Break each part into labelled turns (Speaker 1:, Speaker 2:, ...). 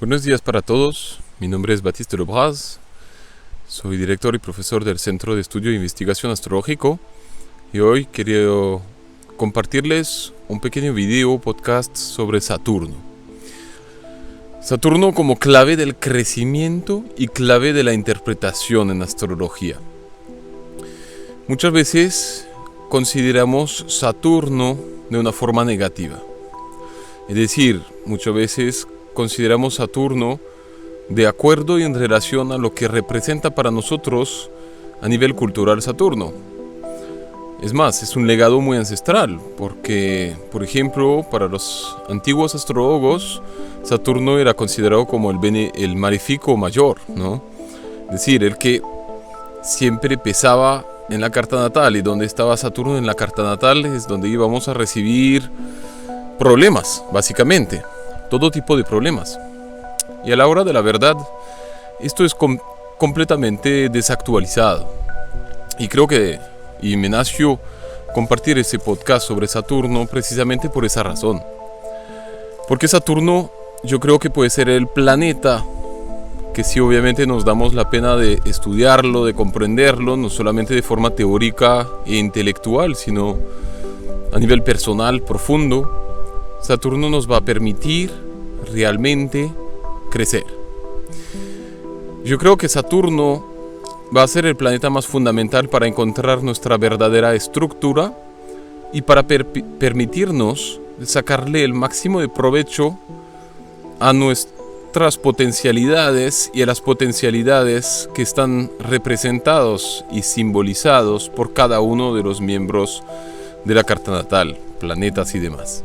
Speaker 1: Buenos días para todos, mi nombre es Baptiste Lebras, soy director y profesor del Centro de Estudio e Investigación Astrológico y hoy quiero compartirles un pequeño video podcast sobre Saturno. Saturno como clave del crecimiento y clave de la interpretación en astrología. Muchas veces consideramos Saturno de una forma negativa, es decir, muchas veces consideramos Saturno de acuerdo y en relación a lo que representa para nosotros a nivel cultural Saturno. Es más, es un legado muy ancestral, porque, por ejemplo, para los antiguos astrólogos, Saturno era considerado como el maléfico mayor, ¿no? Es decir, el que siempre pesaba en la carta natal, y donde estaba Saturno en la carta natal es donde íbamos a recibir problemas, básicamente. Todo tipo de problemas. Y a la hora de la verdad, esto es completamente desactualizado. Y creo que me nació compartir ese podcast sobre Saturno precisamente por esa razón. Porque Saturno yo creo que puede ser el planeta que sí obviamente nos damos la pena de estudiarlo, de comprenderlo, no solamente de forma teórica e intelectual, sino a nivel personal, profundo. Saturno nos va a permitir realmente crecer. Yo creo que Saturno va a ser el planeta más fundamental para encontrar nuestra verdadera estructura y para permitirnos sacarle el máximo de provecho a nuestras potencialidades y a las potencialidades que están representados y simbolizados por cada uno de los miembros de la carta natal, planetas y demás.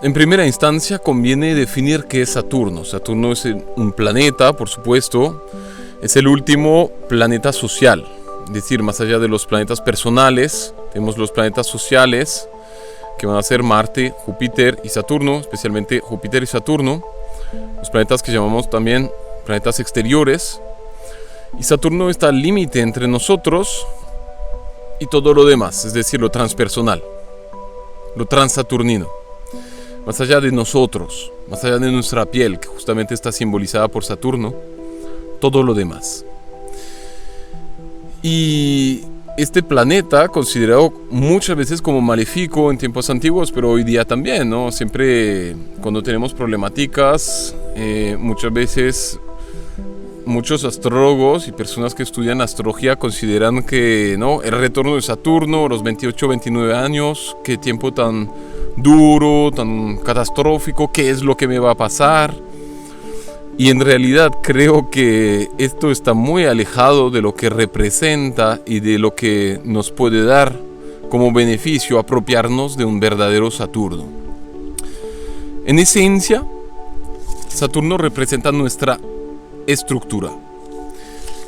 Speaker 1: En primera instancia conviene definir qué es Saturno. Saturno es un planeta, por supuesto, es el último planeta social. Es decir, más allá de los planetas personales, tenemos los planetas sociales, que van a ser Marte, Júpiter y Saturno, especialmente Júpiter y Saturno. Los planetas que llamamos también planetas exteriores. Y Saturno está al límite entre nosotros y todo lo demás, es decir, lo transpersonal, lo transaturnino. Más allá de nosotros, más allá de nuestra piel, que justamente está simbolizada por Saturno, todo lo demás. Y este planeta, considerado muchas veces como maléfico en tiempos antiguos, pero hoy día también, ¿no? Siempre cuando tenemos problemáticas, muchas veces muchos astrólogos y personas que estudian astrología consideran que, ¿no?, el retorno de Saturno, los 28, 29 años, qué tiempo tan duro, tan catastrófico, qué es lo que me va a pasar. Y en realidad creo que esto está muy alejado de lo que representa y de lo que nos puede dar como beneficio apropiarnos de un verdadero Saturno. En esencia, Saturno representa nuestra estructura.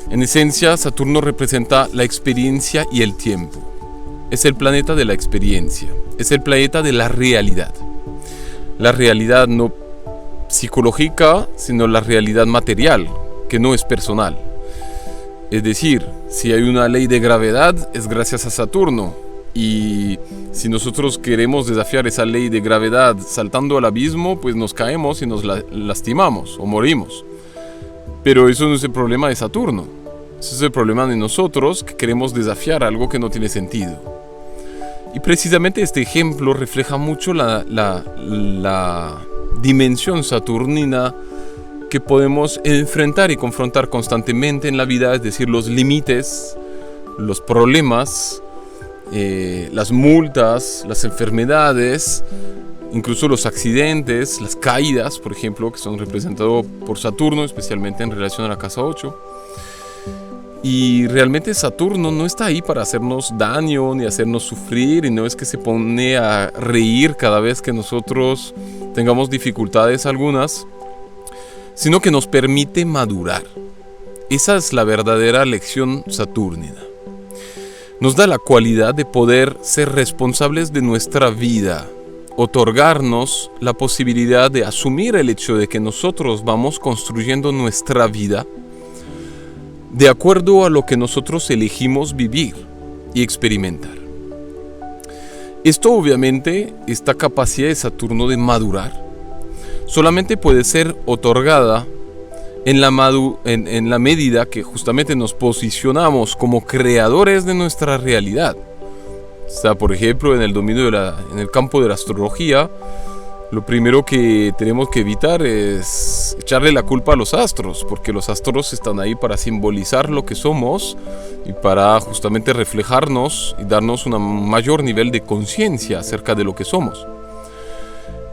Speaker 1: En esencia, Saturno representa la experiencia y el tiempo. Es el planeta de la experiencia, es el planeta de la realidad. La realidad no psicológica, sino la realidad material, que no es personal. Es decir, si hay una ley de gravedad, es gracias a Saturno. Y si nosotros queremos desafiar esa ley de gravedad saltando al abismo, pues nos caemos y nos lastimamos o morimos. Pero eso no es el problema de Saturno. Ese es el problema de nosotros, que queremos desafiar algo que no tiene sentido. Y precisamente este ejemplo refleja mucho la dimensión saturnina que podemos enfrentar y confrontar constantemente en la vida, es decir, los límites, los problemas, las multas, las enfermedades, incluso los accidentes, las caídas, por ejemplo, que son representados por Saturno, especialmente en relación a la casa 8. Y realmente Saturno no está ahí para hacernos daño ni hacernos sufrir, y no es que se pone a reír cada vez que nosotros tengamos dificultades algunas, sino que nos permite madurar. Esa es la verdadera lección saturnina. Nos da la cualidad de poder ser responsables de nuestra vida, otorgarnos la posibilidad de asumir el hecho de que nosotros vamos construyendo nuestra vida de acuerdo a lo que nosotros elegimos vivir y experimentar. Esto obviamente, esta capacidad de Saturno de madurar, solamente puede ser otorgada en la medida que justamente nos posicionamos como creadores de nuestra realidad. O sea, por ejemplo, en el dominio en el campo de la astrología, lo primero que tenemos que evitar es echarle la culpa a los astros, porque los astros están ahí para simbolizar lo que somos y para justamente reflejarnos y darnos un mayor nivel de conciencia acerca de lo que somos.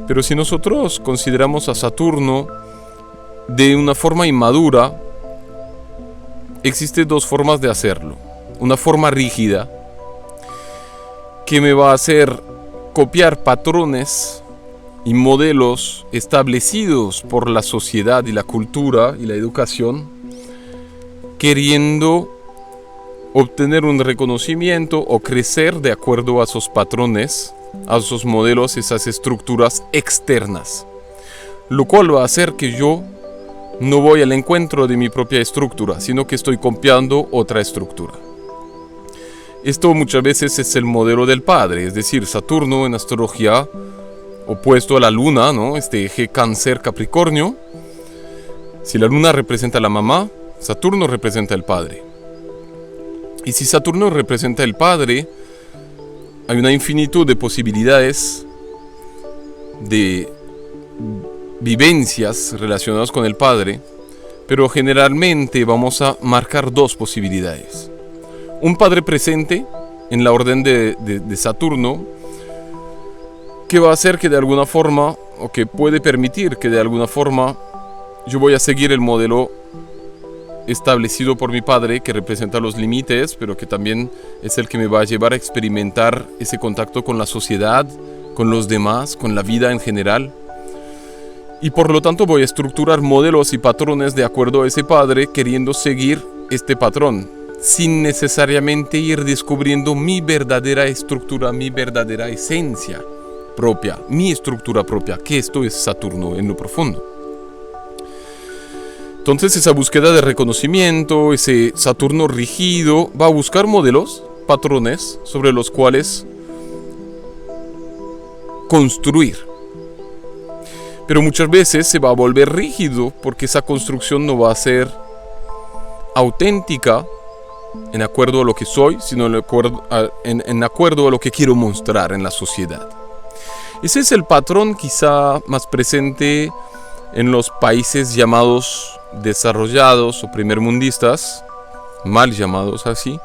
Speaker 1: Pero si nosotros consideramos a Saturno de una forma inmadura, existen dos formas de hacerlo. Una forma rígida, que me va a hacer copiar patrones y modelos establecidos por la sociedad y la cultura y la educación, queriendo obtener un reconocimiento o crecer de acuerdo a esos patrones, a esos modelos, esas estructuras externas, lo cual va a hacer que yo no voy al encuentro de mi propia estructura, sino que estoy copiando otra estructura. Esto muchas veces es el modelo del padre, es decir, Saturno en astrología opuesto a la luna, ¿no? Este eje Cáncer-Capricornio. Si la luna representa a la mamá, Saturno representa al padre. Y si Saturno representa al padre, hay una infinitud de posibilidades de vivencias relacionadas con el padre, pero generalmente vamos a marcar dos posibilidades. Un padre presente en la orden de Saturno, que va a hacer que de alguna forma, o que puede permitir que de alguna forma yo voy a seguir el modelo establecido por mi padre, que representa los límites, pero que también es el que me va a llevar a experimentar ese contacto con la sociedad, con los demás, con la vida en general. Y por lo tanto voy a estructurar modelos y patrones de acuerdo a ese padre, queriendo seguir este patrón, sin necesariamente ir descubriendo mi verdadera estructura, mi verdadera esencia propia, mi estructura propia, que esto es Saturno en lo profundo. Entonces esa búsqueda de reconocimiento, ese Saturno rígido, va a buscar modelos, patrones sobre los cuales construir. Pero muchas veces se va a volver rígido porque esa construcción no va a ser auténtica en acuerdo a lo que soy, sino en acuerdo a lo que quiero mostrar en la sociedad. Ese es el patrón quizá más presente en los países llamados desarrollados o primermundistas, mal llamados así.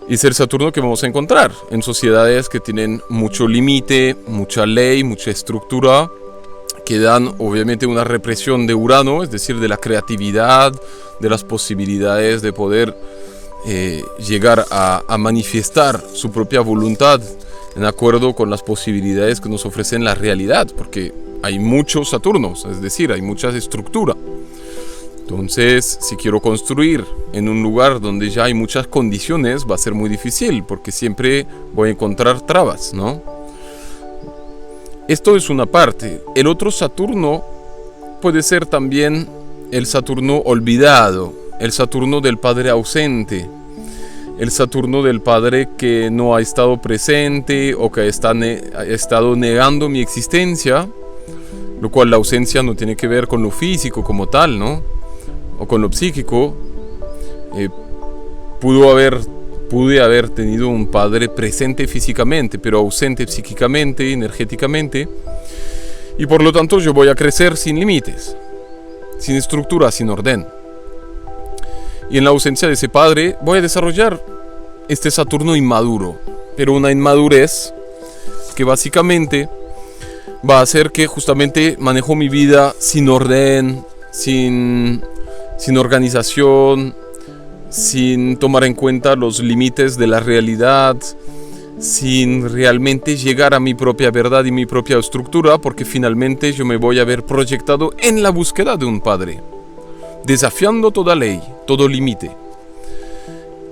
Speaker 1: Y es el Saturno que vamos a encontrar en sociedades que tienen mucho límite, mucha ley, mucha estructura, que dan obviamente una represión de Urano, es decir, de la creatividad, de las posibilidades de poder llegar a manifestar su propia voluntad en acuerdo con las posibilidades que nos ofrecen la realidad, porque hay muchos Saturnos, es decir, hay mucha estructura. Entonces, si quiero construir en un lugar donde ya hay muchas condiciones, va a ser muy difícil, porque siempre voy a encontrar trabas, ¿no? Esto es una parte. El otro Saturno puede ser también el Saturno olvidado, el Saturno del padre ausente, el Saturno del padre que no ha estado presente o que ha estado negando mi existencia, lo cual la ausencia no tiene que ver con lo físico como tal, ¿no? O con lo psíquico. Pude haber tenido un padre presente físicamente, pero ausente psíquicamente, energéticamente, y por lo tanto yo voy a crecer sin límites, sin estructura, sin orden. Y en la ausencia de ese padre voy a desarrollar este Saturno inmaduro, pero una inmadurez que básicamente va a hacer que justamente manejo mi vida sin orden, sin organización, sin tomar en cuenta los límites de la realidad, sin realmente llegar a mi propia verdad y mi propia estructura, porque finalmente yo me voy a ver proyectado en la búsqueda de un padre, desafiando toda ley, todo límite,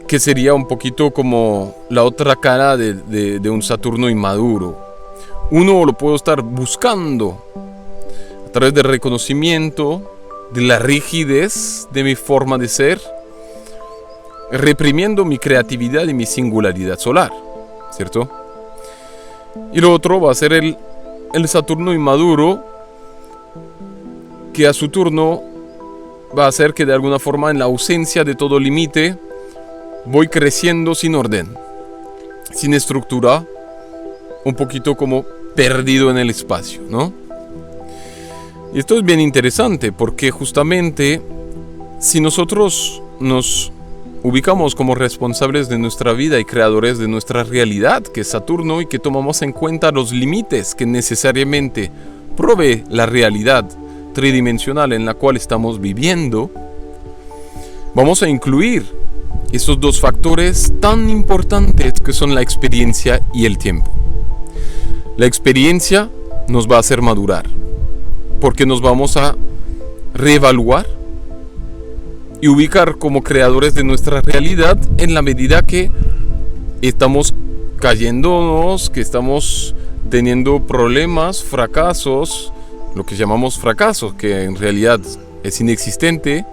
Speaker 1: que sería un poquito como la otra cara de un Saturno inmaduro. Uno lo puedo estar buscando a través del reconocimiento de la rigidez de mi forma de ser, reprimiendo mi creatividad y mi singularidad solar, ¿cierto? Y lo otro va a ser el Saturno inmaduro que a su turno va a hacer que de alguna forma, en la ausencia de todo límite, voy creciendo sin orden, sin estructura, un poquito como perdido en el espacio, ¿no? Y esto es bien interesante porque justamente si nosotros nos ubicamos como responsables de nuestra vida y creadores de nuestra realidad, que es Saturno, y que tomamos en cuenta los límites que necesariamente provee la realidad tridimensional en la cual estamos viviendo, vamos a incluir esos dos factores tan importantes que son la experiencia y el tiempo. La experiencia nos va a hacer madurar, porque nos vamos a reevaluar y ubicar como creadores de nuestra realidad en la medida que estamos cayéndonos, que estamos teniendo problemas, fracasos, lo que llamamos fracasos, que en realidad es inexistente.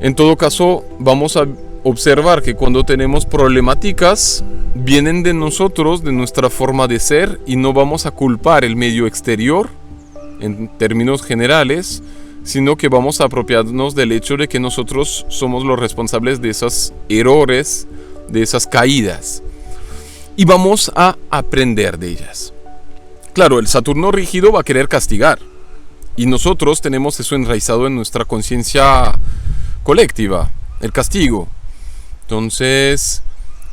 Speaker 1: En todo caso, vamos a observar que cuando tenemos problemáticas, vienen de nosotros, de nuestra forma de ser, y no vamos a culpar el medio exterior en términos generales, sino que vamos a apropiarnos del hecho de que nosotros somos los responsables de esos errores, de esas caídas, y vamos a aprender de ellas. Claro, el Saturno rígido va a querer castigar, y nosotros tenemos eso enraizado en nuestra conciencia colectiva, el castigo. Entonces,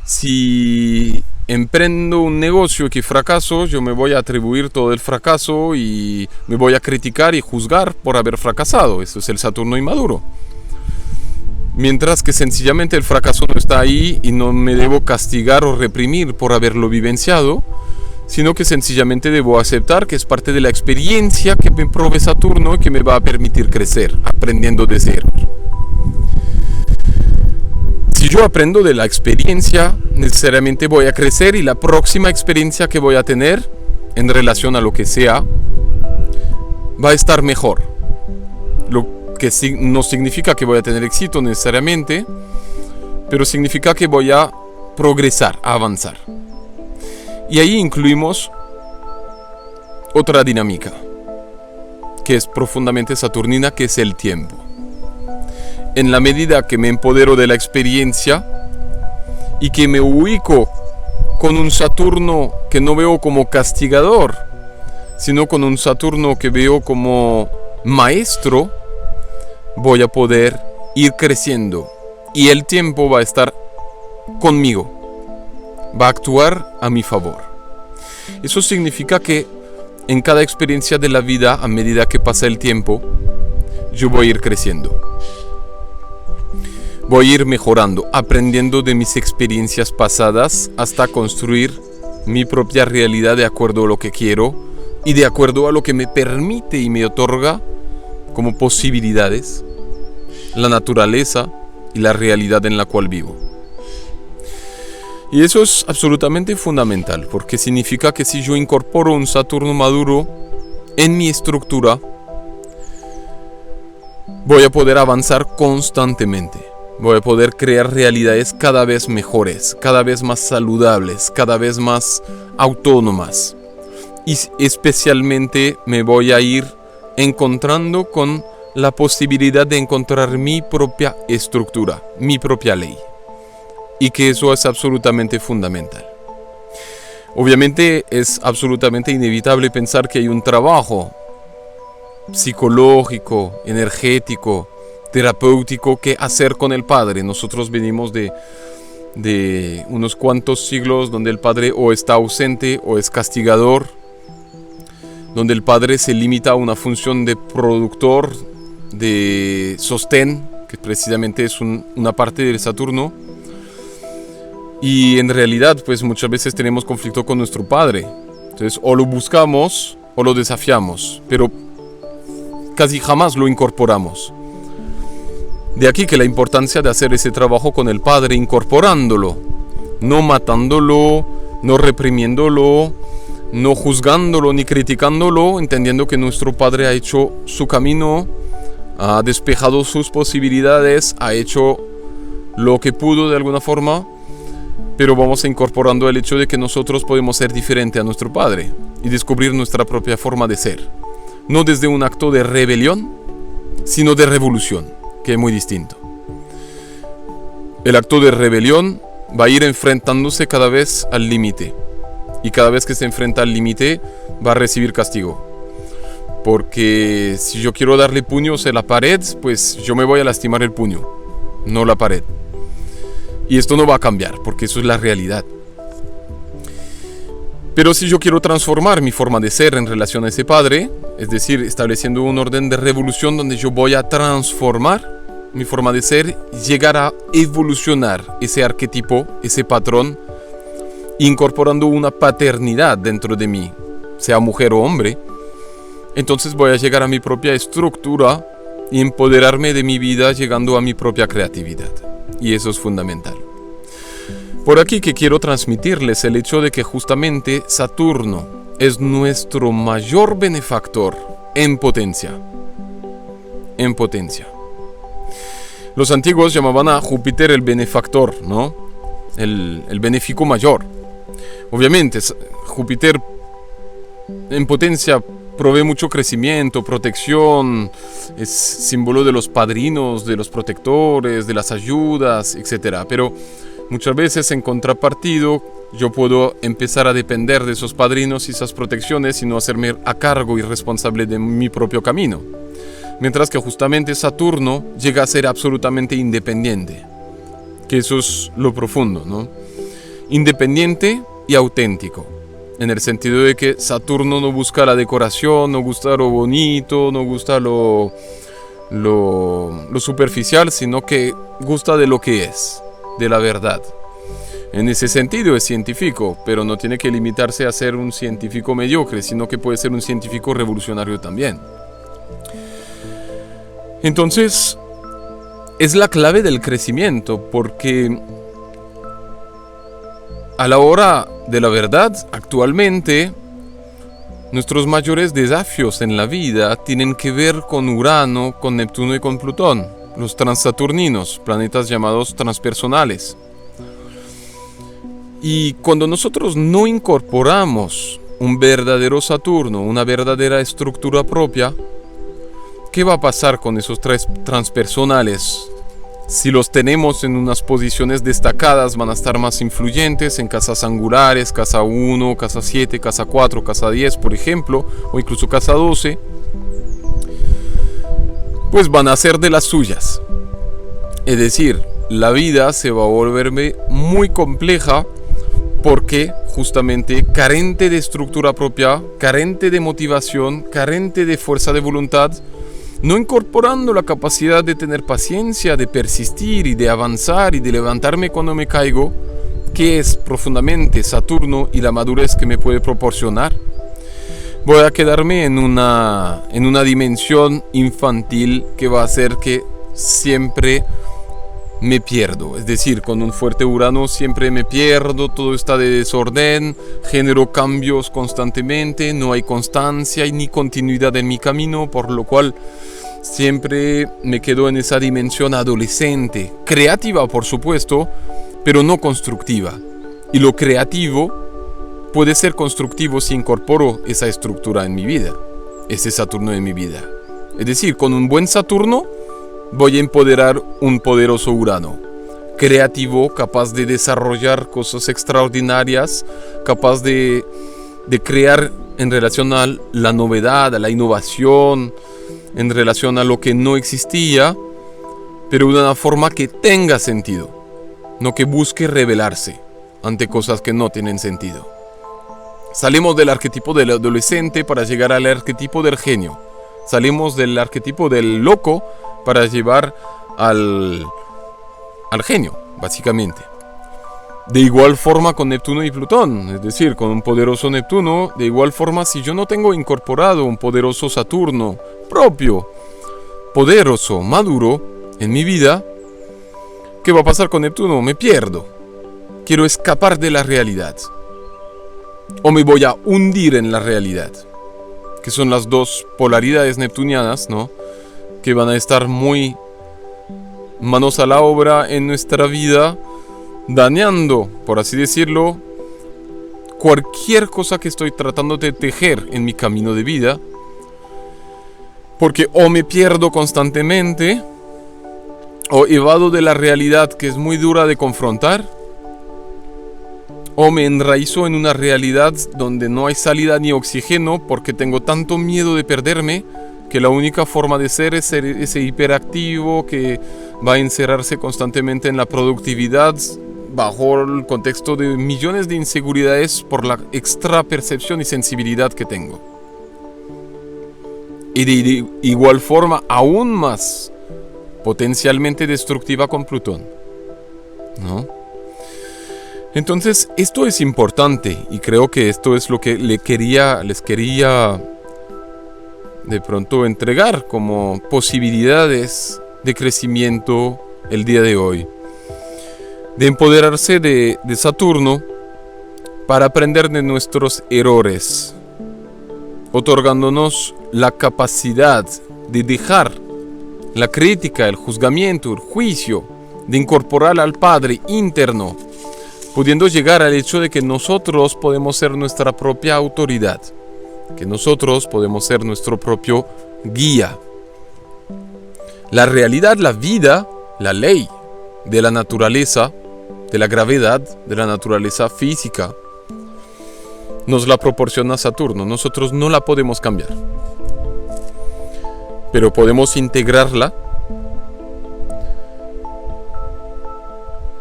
Speaker 1: si emprendo un negocio que fracaso, yo me voy a atribuir todo el fracaso y me voy a criticar y juzgar por haber fracasado. Eso es el Saturno inmaduro. Mientras que sencillamente el fracaso no está ahí y no me debo castigar o reprimir por haberlo vivenciado, sino que sencillamente debo aceptar que es parte de la experiencia que me provee Saturno y que me va a permitir crecer, aprendiendo de cero. Si yo aprendo de la experiencia, necesariamente voy a crecer, y la próxima experiencia que voy a tener en relación a lo que sea va a estar mejor. Lo que no significa que voy a tener éxito necesariamente, pero significa que voy a progresar, a avanzar. Y ahí incluimos otra dinámica que es profundamente saturnina, que es el tiempo. En la medida que me empodero de la experiencia y que me ubico con un Saturno que no veo como castigador, sino con un Saturno que veo como maestro, voy a poder ir creciendo y el tiempo va a estar conmigo, va a actuar a mi favor. Eso significa que en cada experiencia de la vida, a medida que pasa el tiempo, yo voy a ir creciendo. Voy a ir mejorando, aprendiendo de mis experiencias pasadas hasta construir mi propia realidad de acuerdo a lo que quiero y de acuerdo a lo que me permite y me otorga como posibilidades la naturaleza y la realidad en la cual vivo. Y eso es absolutamente fundamental, porque significa que si yo incorporo un Saturno maduro en mi estructura, voy a poder avanzar constantemente. Voy a poder crear realidades cada vez mejores, cada vez más saludables, cada vez más autónomas. Y especialmente me voy a ir encontrando con la posibilidad de encontrar mi propia estructura, mi propia ley. Y que eso es absolutamente fundamental. Obviamente es absolutamente inevitable pensar que hay un trabajo psicológico, energético, terapéutico que hacer con el padre. Nosotros venimos de unos cuantos siglos donde el padre o está ausente o es castigador, donde el padre se limita a una función de productor, de sostén, que precisamente es una parte del Saturno. Y en realidad, pues muchas veces tenemos conflicto con nuestro padre. Entonces, o lo buscamos o lo desafiamos, pero casi jamás lo incorporamos. De aquí que la importancia de hacer ese trabajo con el padre, incorporándolo, no matándolo, no reprimiéndolo, no juzgándolo ni criticándolo, entendiendo que nuestro padre ha hecho su camino, ha despejado sus posibilidades, ha hecho lo que pudo de alguna forma, pero vamos incorporando el hecho de que nosotros podemos ser diferentes a nuestro padre y descubrir nuestra propia forma de ser. no desde un acto de rebelión, sino de revolución, que es muy distinto. El acto de rebelión va a ir enfrentándose cada vez al límite, y cada vez que se enfrenta al límite va a recibir castigo. Porque si yo quiero darle puños a la pared, pues yo me voy a lastimar el puño, no la pared. Y esto no va a cambiar, porque eso es la realidad. Pero si yo quiero transformar mi forma de ser en relación a ese padre, es decir, estableciendo un orden de revolución donde yo voy a transformar mi forma de ser, llegar a evolucionar ese arquetipo, ese patrón, incorporando una paternidad dentro de mí, sea mujer o hombre, entonces voy a llegar a mi propia estructura y empoderarme de mi vida llegando a mi propia creatividad. Y eso es fundamental. Por aquí que quiero transmitirles el hecho de que justamente Saturno es nuestro mayor benefactor en potencia. En potencia. Los antiguos llamaban a Júpiter el benefactor, ¿no? El benéfico mayor. Obviamente, Júpiter en potencia provee mucho crecimiento, protección, es símbolo de los padrinos, de los protectores, de las ayudas, etc. Pero muchas veces en contrapartido yo puedo empezar a depender de esos padrinos y esas protecciones y no hacerme a cargo y responsable de mi propio camino. Mientras que justamente Saturno llega a ser absolutamente independiente, que eso es lo profundo, ¿no? Independiente y auténtico, en el sentido de que Saturno no busca la decoración, no gusta lo bonito, no gusta lo superficial, sino que gusta de lo que es, de la verdad. En ese sentido es científico, pero no tiene que limitarse a ser un científico mediocre, sino que puede ser un científico revolucionario también. Entonces, es la clave del crecimiento, porque a la hora de la verdad, actualmente, nuestros mayores desafíos en la vida tienen que ver con Urano, con Neptuno y con Plutón, los transaturninos, planetas llamados transpersonales. Y cuando nosotros no incorporamos un verdadero Saturno, una verdadera estructura propia, ¿qué va a pasar con esos tres transpersonales? Si los tenemos en unas posiciones destacadas, van a estar más influyentes en casas angulares, casa 1, casa 7, casa 4, casa 10, por ejemplo, o incluso casa 12, pues van a ser de las suyas. Es decir, la vida se va a volverme muy compleja porque justamente carente de estructura propia, carente de motivación, carente de fuerza de voluntad, no incorporando la capacidad de tener paciencia, de persistir y de avanzar y de levantarme cuando me caigo, que es profundamente Saturno y la madurez que me puede proporcionar, voy a quedarme en una dimensión infantil que va a hacer que siempre me pierdo. Es decir, con un fuerte Urano siempre me pierdo, todo está de desorden, genero cambios constantemente, no hay constancia y ni continuidad en mi camino, por lo cual siempre me quedo en esa dimensión adolescente, creativa por supuesto, pero no constructiva. Y lo creativo puede ser constructivo si incorporo esa estructura en mi vida, ese Saturno en mi vida. Es decir, con un buen Saturno voy a empoderar un poderoso Urano, creativo, capaz de desarrollar cosas extraordinarias, capaz de crear en relación a la novedad, a la innovación, en relación a lo que no existía, pero de una forma que tenga sentido, no que busque rebelarse ante cosas que no tienen sentido. Salimos del arquetipo del adolescente para llegar al arquetipo del genio. Salimos del arquetipo del loco para llevar al genio, básicamente. De igual forma con Neptuno y Plutón, es decir, con un poderoso Neptuno, de igual forma si yo no tengo incorporado un poderoso Saturno propio, poderoso, maduro en mi vida, ¿qué va a pasar con Neptuno? Me pierdo. Quiero escapar de la realidad. O me voy a hundir en la realidad, que son las dos polaridades neptunianas, ¿no? Que van a estar muy manos a la obra en nuestra vida, dañando, por así decirlo, cualquier cosa que estoy tratando de tejer en mi camino de vida. Porque o me pierdo constantemente, o evado de la realidad que es muy dura de confrontar, o me enraizo en una realidad donde no hay salida ni oxígeno porque tengo tanto miedo de perderme que la única forma de ser es ser ese hiperactivo que va a encerrarse constantemente en la productividad bajo el contexto de millones de inseguridades por la extra percepción y sensibilidad que tengo. Y de igual forma aún más potencialmente destructiva con Plutón, ¿no? Entonces esto es importante y creo que esto es lo que les quería de pronto entregar como posibilidades de crecimiento el día de hoy, de empoderarse de Saturno para aprender de nuestros errores, otorgándonos la capacidad de dejar la crítica, el juzgamiento, el juicio, de incorporar al Padre interno, pudiendo llegar al hecho de que nosotros podemos ser nuestra propia autoridad, que nosotros podemos ser nuestro propio guía. La realidad, la vida, la ley de la naturaleza, de la gravedad, de la naturaleza física, nos la proporciona Saturno. Nosotros no la podemos cambiar, pero podemos integrarla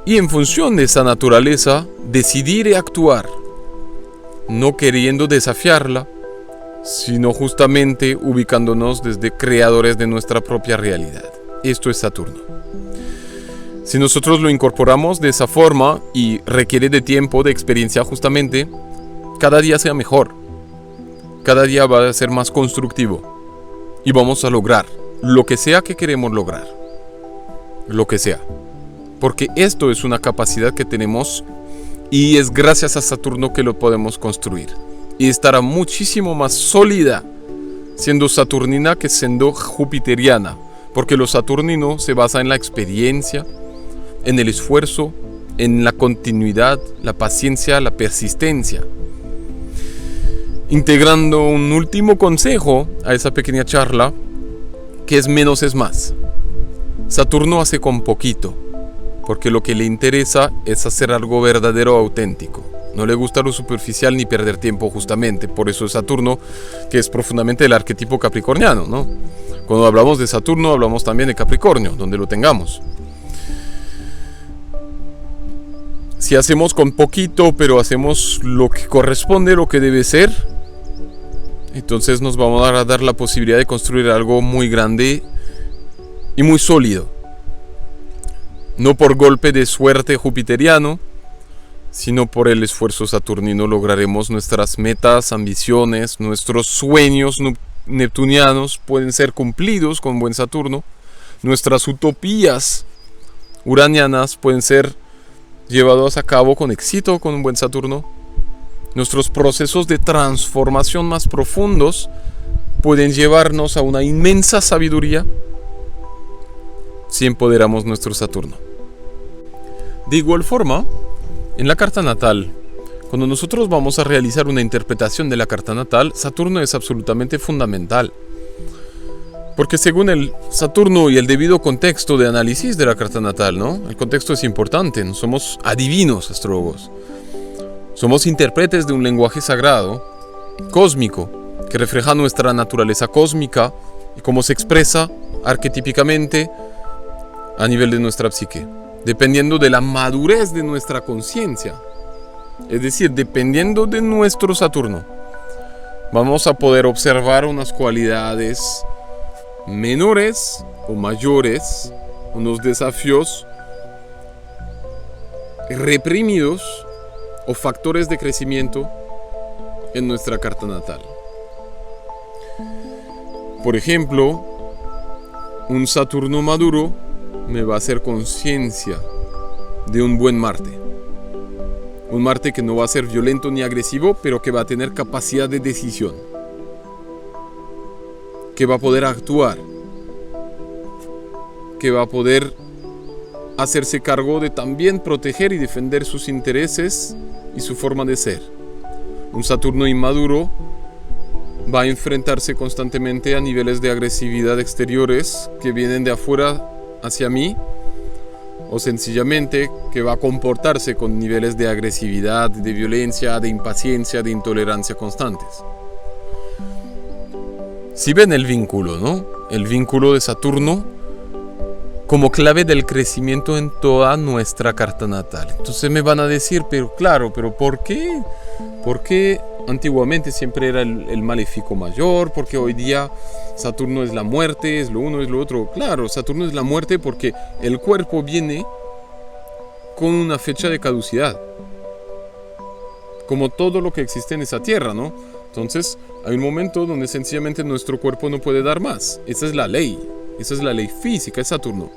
Speaker 1: y en función de esa naturaleza decidir y actuar, no queriendo desafiarla, sino justamente ubicándonos desde creadores de nuestra propia realidad. Esto es Saturno. Si nosotros lo incorporamos de esa forma y requiere de tiempo, de experiencia justamente, cada día sea mejor, cada día va a ser más constructivo y vamos a lograr lo que sea que queremos lograr, lo que sea, porque esto es una capacidad que tenemos y es gracias a Saturno que lo podemos construir y estará muchísimo más sólida siendo saturnina que siendo jupiteriana, porque lo saturnino se basa en la experiencia, en el esfuerzo, en la continuidad, la paciencia, la persistencia. Integrando un último consejo a esa pequeña charla, que es menos es más. Saturno hace con poquito, porque lo que le interesa es hacer algo verdadero o auténtico. No le gusta lo superficial ni perder tiempo justamente, por eso es Saturno, que es profundamente el arquetipo capricorniano, ¿no? Cuando hablamos de Saturno hablamos también de Capricornio, donde lo tengamos. Si hacemos con poquito, pero hacemos lo que corresponde, lo que debe ser, entonces nos vamos a dar la posibilidad de construir algo muy grande y muy sólido. No por golpe de suerte jupiteriano, sino por el esfuerzo saturnino lograremos nuestras metas, ambiciones, nuestros sueños neptunianos pueden ser cumplidos con buen Saturno. Nuestras utopías uranianas pueden ser llevadas a cabo con éxito con un buen Saturno. Nuestros procesos de transformación más profundos pueden llevarnos a una inmensa sabiduría si empoderamos nuestro Saturno. De igual forma, en la carta natal, cuando nosotros vamos a realizar una interpretación de la carta natal, Saturno es absolutamente fundamental. Porque según el Saturno y el debido contexto de análisis de la carta natal, ¿no? El contexto es importante, no somos adivinos astrólogos. Somos intérpretes de un lenguaje sagrado, cósmico, que refleja nuestra naturaleza cósmica y cómo se expresa arquetípicamente a nivel de nuestra psique, dependiendo de la madurez de nuestra conciencia. Es decir, dependiendo de nuestro Saturno, vamos a poder observar unas cualidades menores o mayores, unos desafíos reprimidos o factores de crecimiento en nuestra carta natal. Por ejemplo, un Saturno maduro me va a hacer conciencia de un buen Marte. Un Marte que no va a ser violento ni agresivo, pero que va a tener capacidad de decisión, que va a poder actuar, que va a poder hacerse cargo de también proteger y defender sus intereses y su forma de ser. Un Saturno inmaduro va a enfrentarse constantemente a niveles de agresividad exteriores que vienen de afuera hacia mí, o sencillamente que va a comportarse con niveles de agresividad, de violencia, de impaciencia, de intolerancia constantes. Si ven el vínculo, ¿no? El vínculo de Saturno como clave del crecimiento en toda nuestra carta natal. Entonces me van a decir, pero claro, pero ¿por qué? ¿Por qué antiguamente siempre era el maléfico mayor? Porque hoy día Saturno es la muerte, es lo uno, es lo otro. Claro, Saturno es la muerte porque el cuerpo viene con una fecha de caducidad. Como todo lo que existe en esa tierra, ¿no? Entonces hay un momento donde sencillamente nuestro cuerpo no puede dar más. Esa es la ley. Esa es la ley física, es Saturno.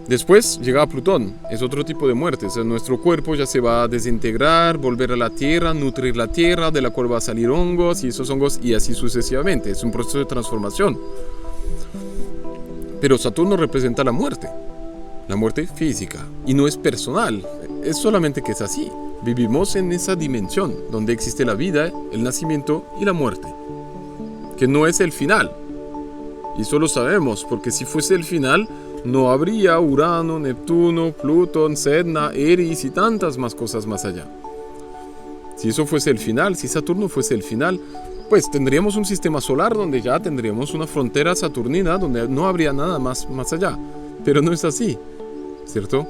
Speaker 1: Después llega Plutón, es otro tipo de muerte. O sea, nuestro cuerpo ya se va a desintegrar, volver a la tierra, nutrir la tierra, de la cual va a salir hongos y esos hongos y así sucesivamente. Es un proceso de transformación. Pero Saturno representa la muerte física. Y no es personal, es solamente que es así. Vivimos en esa dimensión donde existe la vida, el nacimiento y la muerte. Que no es el final. Y eso lo sabemos, porque si fuese el final, no habría Urano, Neptuno, Plutón, Sedna, Eris y tantas más cosas más allá. Si eso fuese el final, si Saturno fuese el final, pues tendríamos un sistema solar donde ya tendríamos una frontera saturnina donde no habría nada más allá. Pero no es así, ¿cierto?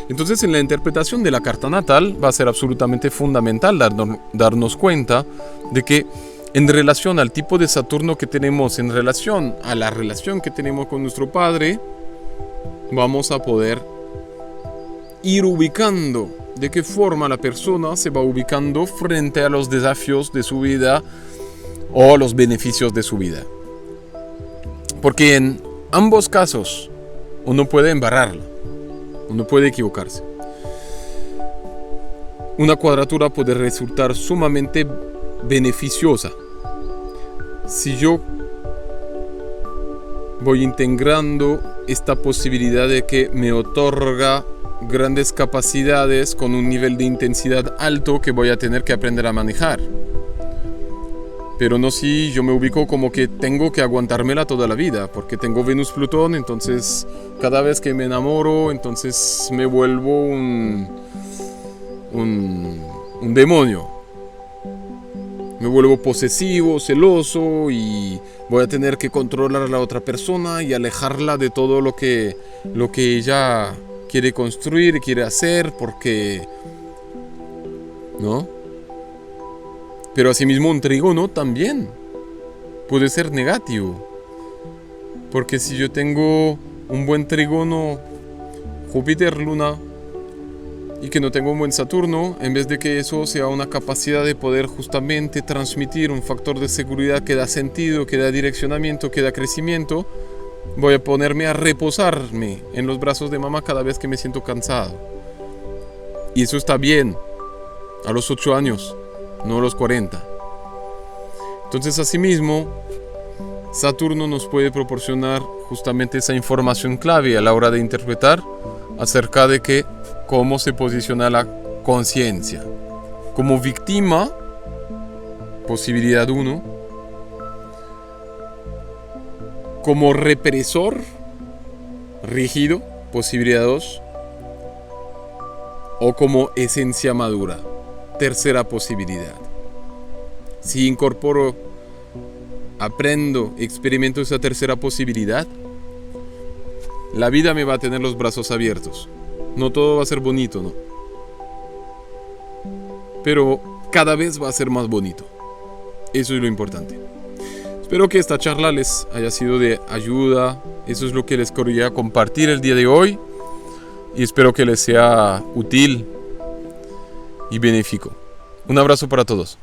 Speaker 1: Entonces en la interpretación de la carta natal va a ser absolutamente fundamental darnos cuenta de que en relación al tipo de Saturno que tenemos, en relación a la relación que tenemos con nuestro padre, vamos a poder ir ubicando de qué forma la persona se va ubicando frente a los desafíos de su vida o los beneficios de su vida. Porque en ambos casos uno puede embarrarla, uno puede equivocarse. Una cuadratura puede resultar sumamente beneficiosa si yo voy integrando esta posibilidad de que me otorga grandes capacidades con un nivel de intensidad alto que voy a tener que aprender a manejar. Pero no si yo me ubico como que tengo que aguantármela toda la vida, porque tengo Venus-Plutón, entonces cada vez que me enamoro, entonces me vuelvo un demonio. Me vuelvo posesivo, celoso y voy a tener que controlar a la otra persona y alejarla de todo lo que ella quiere construir y quiere hacer, porque... ¿no? Pero asimismo un trígono también puede ser negativo. Porque si yo tengo un buen trígono Júpiter-Luna y que no tengo un buen Saturno, en vez de que eso sea una capacidad de poder justamente transmitir un factor de seguridad que da sentido, que da direccionamiento, que da crecimiento, voy a ponerme a reposarme en los brazos de mamá cada vez que me siento cansado. Y eso está bien, a los 8 años, no a los 40. Entonces, asimismo, Saturno nos puede proporcionar justamente esa información clave a la hora de interpretar acerca de cómo se posiciona la conciencia. Como víctima, posibilidad 1. Como represor, rígido, posibilidad 2. O como esencia madura, tercera posibilidad. Si incorporo, aprendo, experimento esa tercera posibilidad, la vida me va a tener los brazos abiertos. No todo va a ser bonito, ¿no? Pero cada vez va a ser más bonito. Eso es lo importante. Espero que esta charla les haya sido de ayuda. Eso es lo que les quería compartir el día de hoy. Y espero que les sea útil y benéfico. Un abrazo para todos.